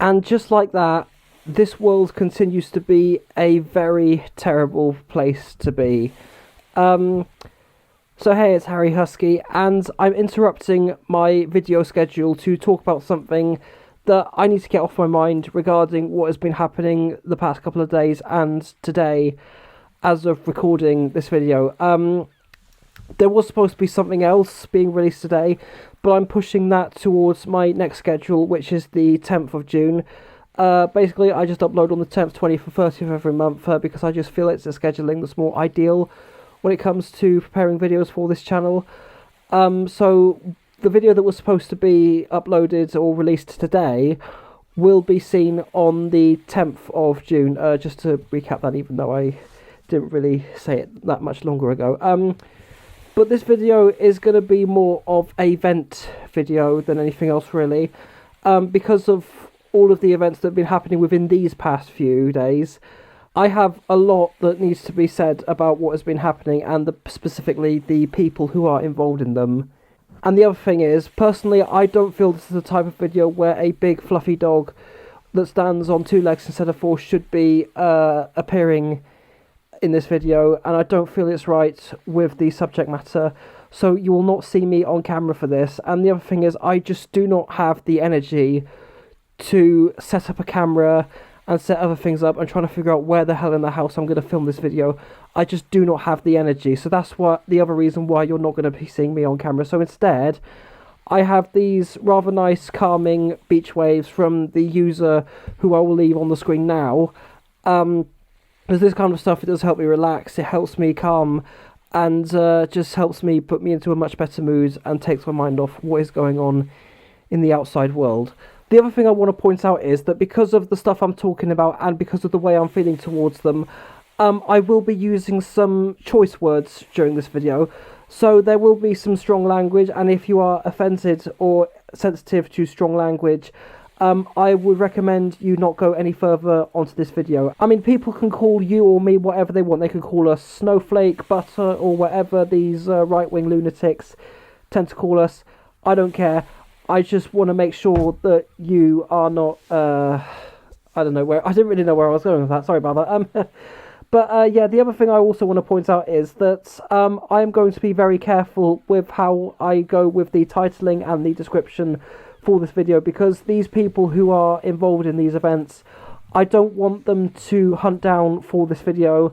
And just like that, this world continues to be a very terrible place to be. Um, so hey, it's Harry Husky, and I'm interrupting my video schedule to talk about something that I need to get off my mind regarding what has been happening the past couple of days and today as of recording this video. There was supposed to be something else being released today, but I'm pushing that towards my next schedule, which is the 10th of June. Basically, I just upload on the 10th, 20th, and 30th of every month because I just feel it's a scheduling that's more ideal when it comes to preparing videos for this channel. So the video that was supposed to be uploaded or released today will be seen on the 10th of June, just to recap that, even though I didn't really say it that much longer ago. But this video is going to be more of a vent video than anything else, really, because of all of the events that have been happening within these past few days. I have a lot that needs to be said about what has been happening and specifically the people who are involved in them. And the other thing is, personally, I don't feel this is the type of video where a big fluffy dog that stands on two legs instead of four should be appearing in this video, and I don't feel it's right with the subject matter, so you will not see me on camera for this. And the other thing is, I just do not have the energy to set up a camera and set other things up and trying to figure out where the hell in the house I'm going to film this video. I just do not have the energy, so that's what the other reason why you're not going to be seeing me on camera. So instead, I have these rather nice calming beach waves from the user who I will leave on the screen now. Because this kind of stuff, it does help me relax, it helps me calm, and just helps me put me into a much better mood and takes my mind off what is going on in the outside world. The other thing I want to point out is that because of the stuff I'm talking about and because of the way I'm feeling towards them, I will be using some choice words during this video. So there will be some strong language, and if you are offended or sensitive to strong language, I would recommend you not go any further onto this video. I mean, people can call you or me whatever they want. They can call us snowflake, butter, or whatever these right-wing lunatics tend to call us. I don't care. I just want to make sure that you are not, I don't know where, I didn't really know where I was going with that, sorry about that. But yeah, the other thing I also want to point out is that I am going to be very careful with how I go with the titling and the description for this video, because these people who are involved in these events, I don't want them to hunt down for this video,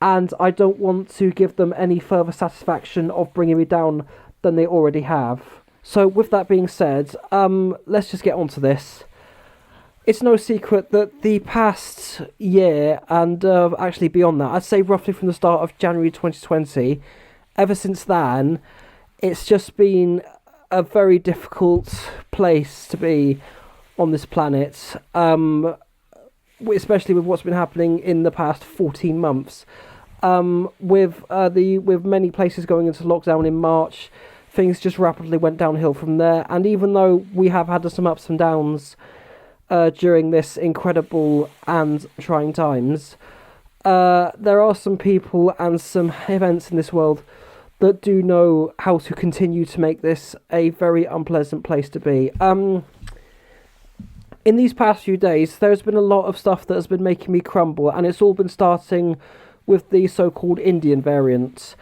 and I don't want to give them any further satisfaction of bringing me down than they already have. So with that being said, let's just get on to this. It's no secret that the past year, and actually beyond that, I'd say roughly from the start of January 2020, ever since then, it's just been a very difficult place to be on this planet, especially with what's been happening in the past 14 months. With many places going into lockdown in March, things just rapidly went downhill from there. And even though we have had some ups and downs during this incredible and trying times, there are some people and some events in this world that do know how to continue to make this a very unpleasant place to be. In these past few days, there's been a lot of stuff that has been making me crumble, and it's all been starting with the so-called Indian variant.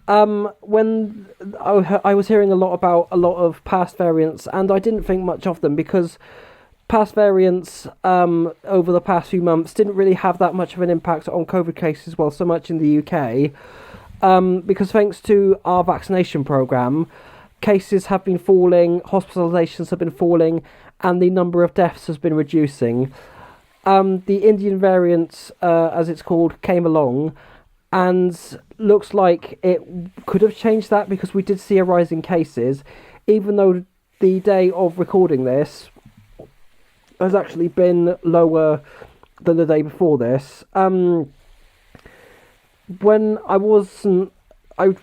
When I was hearing a lot about a lot of past variants, and I didn't think much of them, because past variants over the past few months didn't really have that much of an impact on COVID cases, well, so much in the UK. Because thanks to our vaccination programme, cases have been falling, hospitalisations have been falling, and the number of deaths has been reducing. The Indian variant, as it's called, came along, and looks like it could have changed that, because we did see a rise in cases, even though the day of recording this has actually been lower than the day before this. When I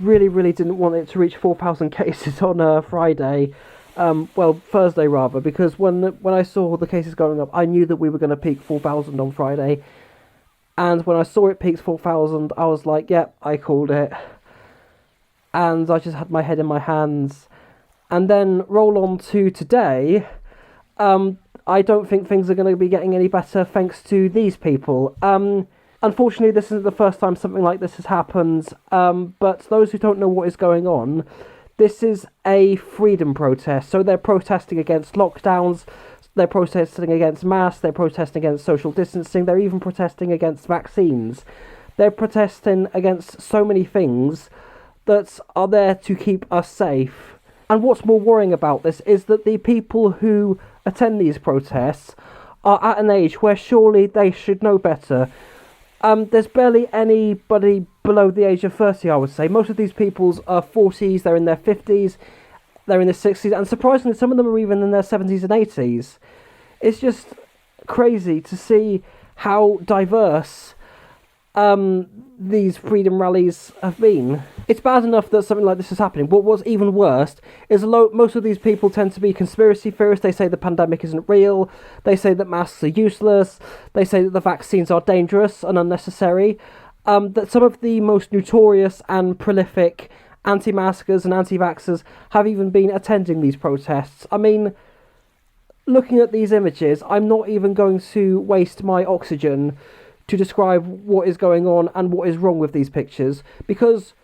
really didn't want it to reach 4,000 cases on Friday, Thursday rather, because when I saw the cases going up, I knew that we were going to peak 4,000 on Friday, and when I saw it peak 4,000, I was like, yep, I called it, and I just had my head in my hands. And then roll on to today, I don't think things are going to be getting any better thanks to these people. Unfortunately, this isn't the first time something like this has happened, but those who don't know what is going on, this is a freedom protest. So they're protesting against lockdowns, they're protesting against masks, they're protesting against social distancing, they're even protesting against vaccines. They're protesting against so many things that are there to keep us safe. And what's more worrying about this is that the people who attend these protests are at an age where surely they should know better. There's barely anybody below the age of 30, I would say. Most of these people's are 40s, they're in their 50s, they're in their 60s, and surprisingly, some of them are even in their 70s and 80s. It's just crazy to see how diverse these freedom rallies have been. It's bad enough that something like this is happening, but what's even worse is most of these people tend to be conspiracy theorists. They say the pandemic isn't real, they say that masks are useless, they say that the vaccines are dangerous and unnecessary, that some of the most notorious and prolific anti-maskers and anti-vaxxers have even been attending these protests. I mean, looking at these images, I'm not even going to waste my oxygen to describe what is going on and what is wrong with these pictures, because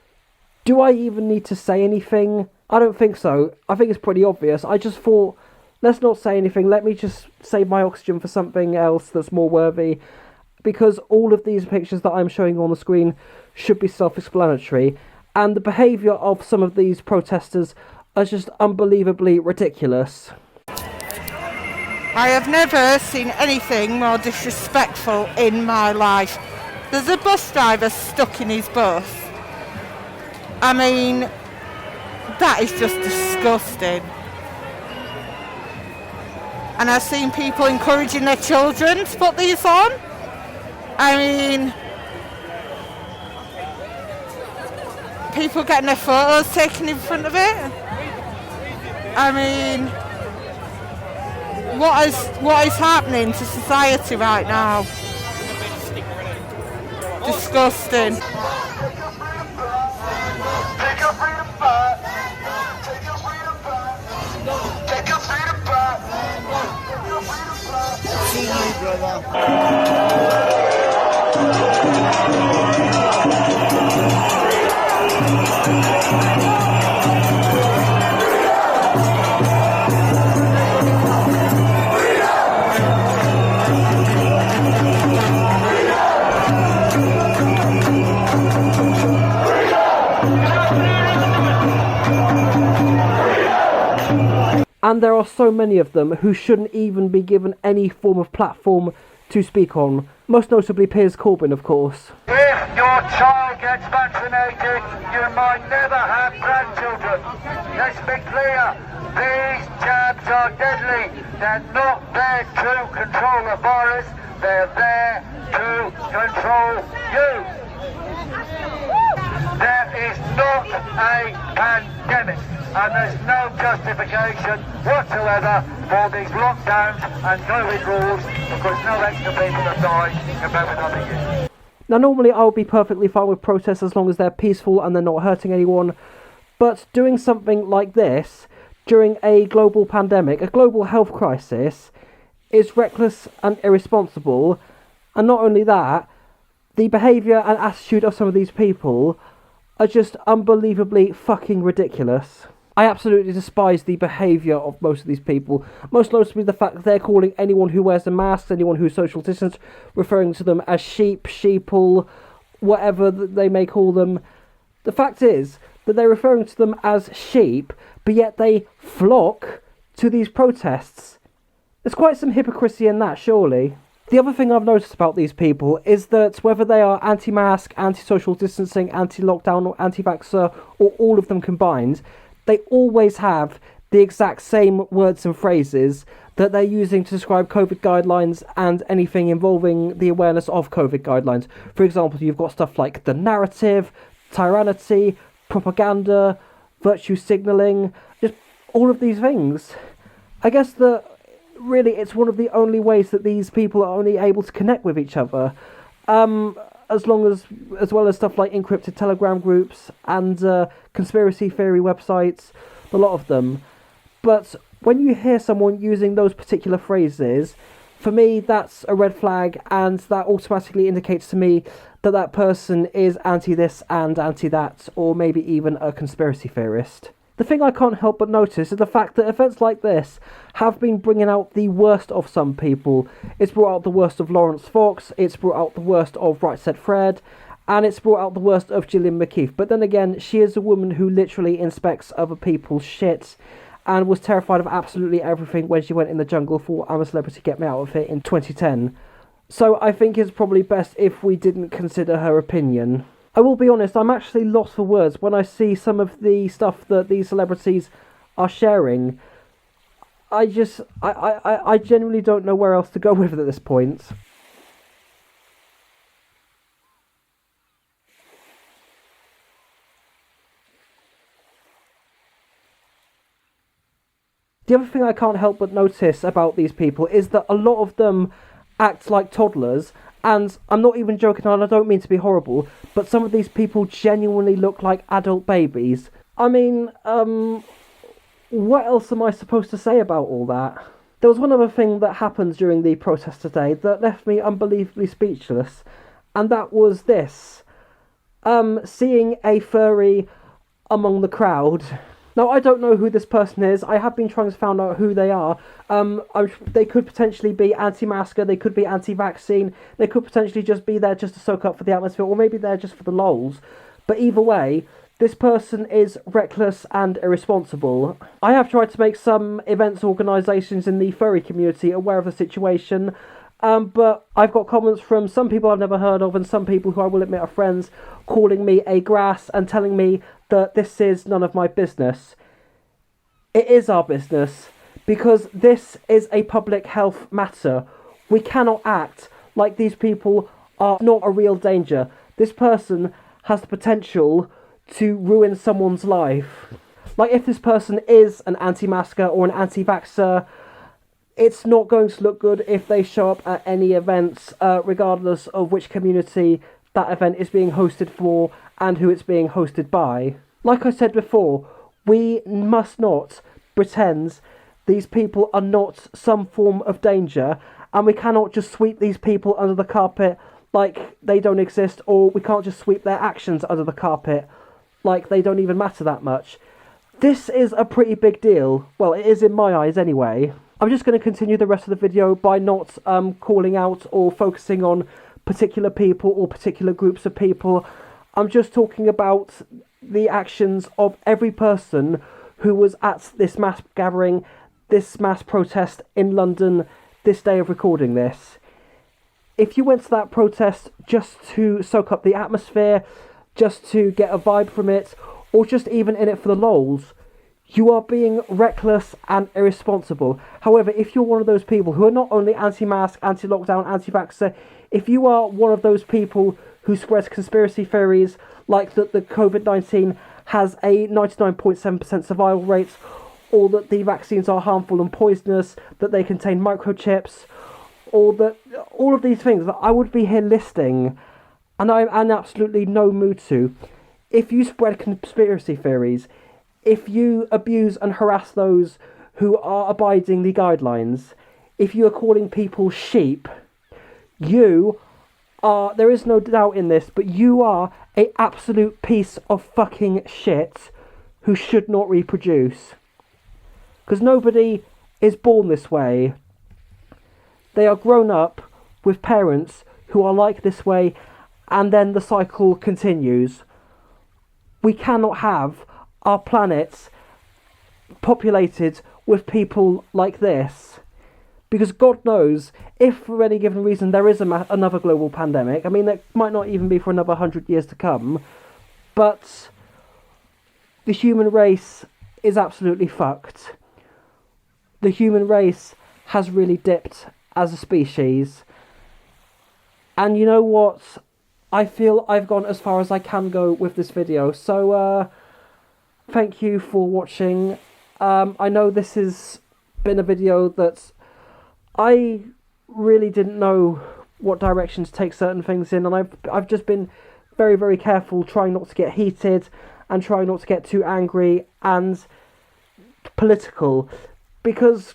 do I even need to say anything? I don't think so. I think it's pretty obvious. I just thought, let's not say anything, let me just save my oxygen for something else that's more worthy, because all of these pictures that I'm showing on the screen should be self-explanatory, and the behaviour of some of these protesters are just unbelievably ridiculous. I have never seen anything more disrespectful in my life. There's a bus driver stuck in his bus. I mean, that is just disgusting. And I've seen people encouraging their children to put these on. I mean, people getting their photos taken in front of it. I mean, what is happening to society right now? Disgusting. See you, brother. And there are so many of them who shouldn't even be given any form of platform to speak on, most notably Piers Corbyn, of course. If your child gets vaccinated, you might never have grandchildren. Let's be clear, these jabs are deadly. They're not there to control the virus, they're there to control you. There is not a pandemic, and there's no justification whatsoever for these lockdowns and COVID rules, because no extra people have died compared with other years. Now, normally I would be perfectly fine with protests as long as they're peaceful and they're not hurting anyone, but doing something like this during a global pandemic, a global health crisis, is reckless and irresponsible. And not only that, the behaviour and attitude of some of these people are just unbelievably fucking ridiculous. I absolutely despise the behaviour of most of these people, most notably the fact that they're calling anyone who wears a mask, anyone who's social distance, referring to them as sheep, sheeple, whatever they may call them. The fact is that they're referring to them as sheep, but yet they flock to these protests. There's quite some hypocrisy in that, surely. The other thing I've noticed about these people is that whether they are anti-mask, anti-social distancing, anti-lockdown or anti-vaxxer, or all of them combined, they always have the exact same words and phrases that they're using to describe COVID guidelines and anything involving the awareness of COVID guidelines. For example, you've got stuff like the narrative, tyranny, propaganda, virtue signalling, just all of these things. I guess that really it's one of the only ways that these people are only able to connect with each other, as well as stuff like encrypted Telegram groups and conspiracy theory websites, a lot of them. But When you hear someone using those particular phrases, for me, that's a red flag, and that automatically indicates to me that that person is anti-this and anti-that, or maybe even a conspiracy theorist. The thing I can't help but notice is the fact that events like this have been bringing out the worst of some people. It's brought out the worst of Lawrence Fox, it's brought out the worst of Right Said Fred, and it's brought out the worst of Gillian McKeith. But then again, she is a woman who literally inspects other people's shit, and was terrified of absolutely everything when she went in the jungle for I'm a Celebrity, Get Me Out of Here in 2010. So I think it's probably best if we didn't consider her opinion. I will be honest, I'm actually lost for words when I see some of the stuff that these celebrities are sharing. I genuinely don't know where else to go with it at this point. The other thing I can't help but notice about these people is that a lot of them act like toddlers, and I'm not even joking, and I don't mean to be horrible, but some of these people genuinely look like adult babies. I mean, what else am I supposed to say about all that? There was one other thing that happened during the protest today that left me unbelievably speechless, and that was this. Seeing a furry among the crowd. Now, I don't know who this person is. I have been trying to find out who they are. They could potentially be anti-masker, they could be anti-vaccine, they could potentially just be there just to soak up for the atmosphere, or maybe they're just for the lols. But either way, this person is reckless and irresponsible. I have tried to make some events organisations in the furry community aware of the situation, but I've got comments from some people I've never heard of and some people who I will admit are friends calling me a grass and telling me that this is none of my business. It is our business, because this is a public health matter. We cannot act like these people are not a real danger. This person has the potential to ruin someone's life. Like, if this person is an anti-masker or an anti-vaxxer, it's not going to look good if they show up at any events, regardless of which community that event is being hosted for and who it's being hosted by. Like I said before, we must not pretend these people are not some form of danger, and we cannot just sweep these people under the carpet like they don't exist, or we can't just sweep their actions under the carpet like they don't even matter that much. This is a pretty big deal. Well, it is in my eyes anyway. I'm just going to continue the rest of the video by not calling out or focusing on particular people or particular groups of people. I'm just talking about the actions of every person who was at this mass gathering, this mass protest in London, this day of recording this. If you went to that protest just to soak up the atmosphere, just to get a vibe from it, or just even in it for the lols, you are being reckless and irresponsible. However, if you're one of those people who are not only anti-mask, anti-lockdown, anti-vaxxer, if you are one of those people who spreads conspiracy theories like that the COVID-19 has a 99.7% survival rate, or that the vaccines are harmful and poisonous, that they contain microchips, or that all of these things that I would be here listing, and I'm in absolutely no mood to. If you spread conspiracy theories, if you abuse and harass those who are abiding the guidelines, if you are calling people sheep, you are, there is no doubt in this, but you are an absolute piece of fucking shit who should not reproduce. Because nobody is born this way. They are grown up with parents who are like this way, and then the cycle continues. We cannot have our planet populated with people like this. Because God knows, if for any given reason there is another global pandemic, I mean, that might not even be for another 100 years to come, but the human race is absolutely fucked. The human race has really dipped as a species. And you know what? I feel I've gone as far as I can go with this video. So, thank you for watching. I know this has been a video that I really didn't know what direction to take certain things in, and I've just been very, very careful, trying not to get heated and trying not to get too angry and political. because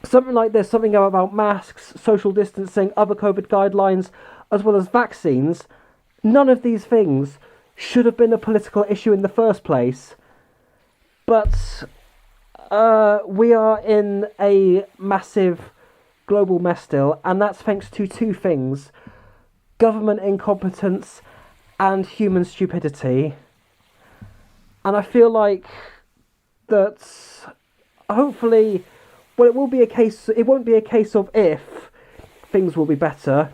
something like this, something about masks, social distancing, other COVID guidelines, as well as vaccines, none of these things should have been a political issue in the first place. But we are in a massive global mess still, and that's thanks to two things: government incompetence and human stupidity. And I feel like that hopefully, well, it won't be a case of if things will be better.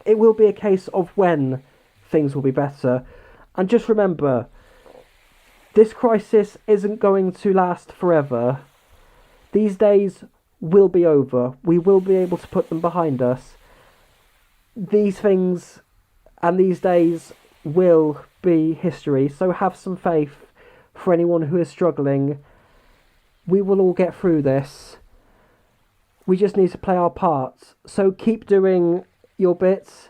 It will be a case of when things will be better. And just remember, this crisis isn't going to last forever. These days will be over. We will be able to put them behind us. These things and these days will be history, so have some faith for anyone who is struggling. We will all get through this. We just need to play our part. So keep doing your bits,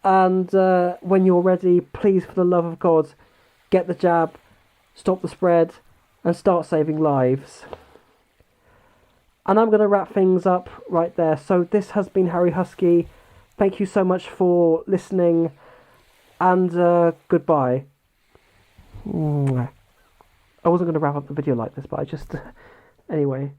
and when you're ready, please, for the love of God, get the jab, stop the spread, and start saving lives. And I'm going to wrap things up right there. So this has been Harry Husky. Thank you so much for listening, and goodbye. I wasn't going to wrap up the video like this, but I just... anyway.